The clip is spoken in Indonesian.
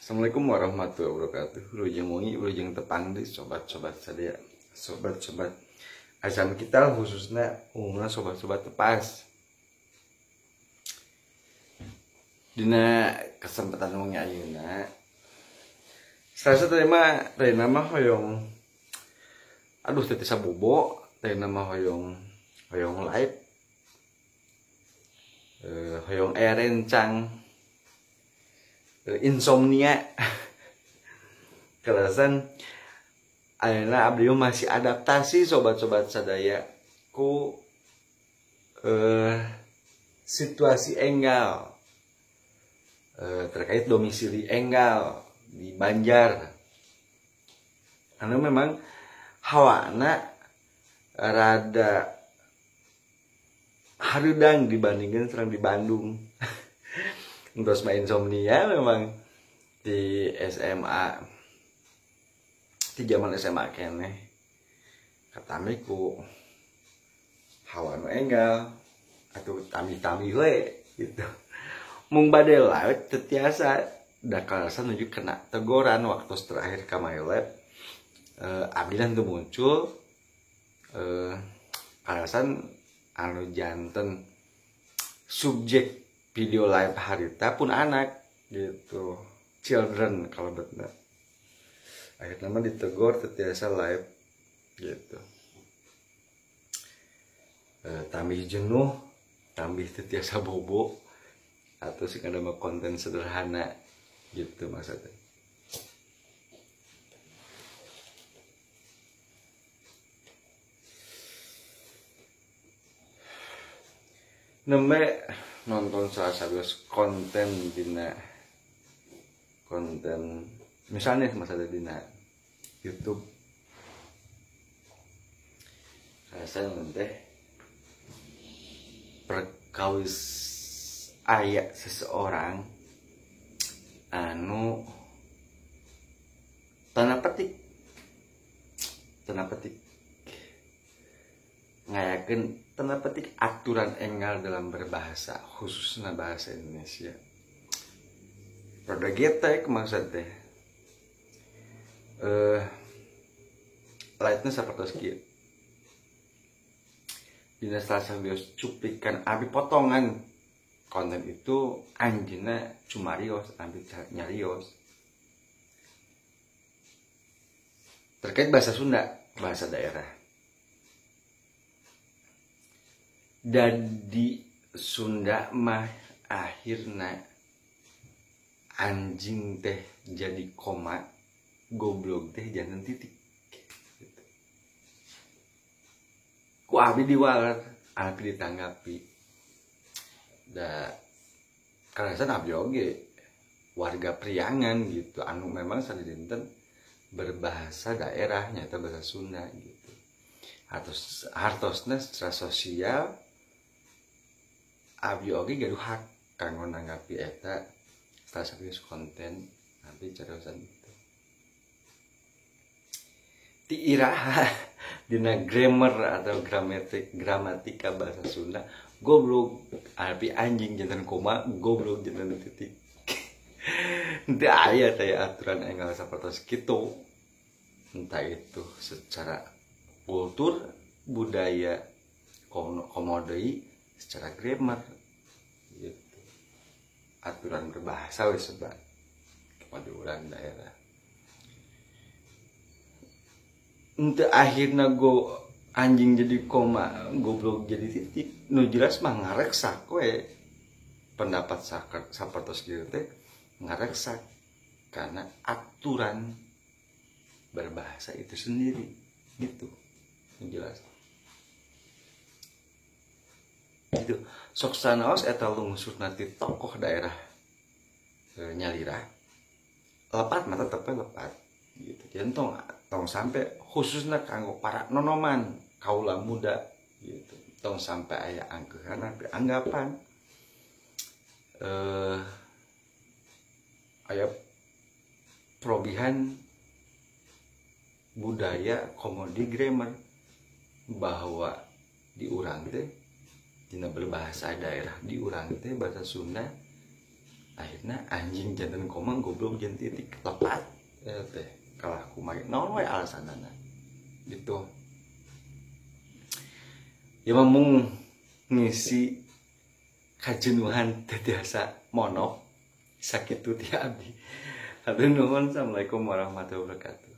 Assalamualaikum warahmatullahi wabarakatuh. Wilujeng Mungi, wilujeng tepang di sobat-sobat sadaya, sobat-sobat asam kita khususnya umumnya sobat-sobat tepas. Dina kesempatan wengi ayeuna sarasa terima nama hoyong teu sabobo, nama hoyong live hoyong rencang insomnia. Kelasan ayeuna abdi masih adaptasi sobat-sobat sadaya ku situasi enggal terkait domisili enggal di Banjar. Anu memang hawana rada hareudang dibandingkan serang di Bandung. Terus main insomnia memang di SMA, di zaman SMA kene katamiku hawa nu enggal atau tami-tami we gitu. Mung bade laut tetiasa da kalasan nuju kena teguran waktu terakhir ka my lab. Abdi teu muncul kalasan anu janten subjek video live harita pun anak gitu, children kalau betul. Akhirnya mah ditegur tetiasa live gitu. Tambih jenuh, tambih tetiasa bobo, atau sih kada mah konten sederhana gitu maksudnya. Nembe nonton salah satu konten dina konten misalnya masalah dina YouTube saya teh perkawis aya seseorang anu tanda petik ngayakeun tanda petik aturan enggal dalam berbahasa khususnya bahasa Indonesia. Rada getek maksud teh. Laitnya sapertos kieu. Dina salah bios cuplikan abi potongan konten itu anjeunna cumarios abi nyarios. Terkait bahasa Sunda, bahasa daerah. Dan di Sunda mah akhirna anjing teh jadi koma, goblok teh jangan titik gitu. Ku abdi diwaler, abdi ditanggapi da karasan abdi oge warga Priangan gitu anu memang sadinten berbahasa daerah nyata bahasa Sunda gitu. Hartosna secara sosial abdi oge gaduh hak kanggo nanggapi eta salah satu konten nanti carosan itu. Ti iraha dina grammar atau gramatika bahasa Sunda goblok abi anjing jantan koma goblok jantan titik. Teu aya teh aturan enggal sapertos kitu. Entah itu secara kultur, budaya, komodoi, secara grammar gitu. Aturan berbahasa wis sebab kepada orang daerah. Untuk akhirnya go anjing jadi koma, goblok jadi titik. Nu jelas mah ngareksak we. Pendapat sapertos kieu teh ngareksak karena aturan berbahasa itu sendiri gitu. Nu jelas. Gitu. Sok sanaos eta lungsur nanti tokoh daerah nyalira lepat mata tepe lepat gitu. Jadi tong sampai khususnya kanggo para nonoman kaula muda gitu. Tong sampai aya angkeuhan anggapan aya perobihan budaya komodi grammar bahwa di urang teh dina berbahasa daerah di urang teh bahasa Sunda akhirnya anjing jantan komang goblok jantan titik lepat teh kalah kumaha naon wae alasanana gitu ya mung ngisi kajenuhan teh tiasa monok sakitu ti abdi. Hatur nuhun. Assalamualaikum warahmatullahi wabarakatuh.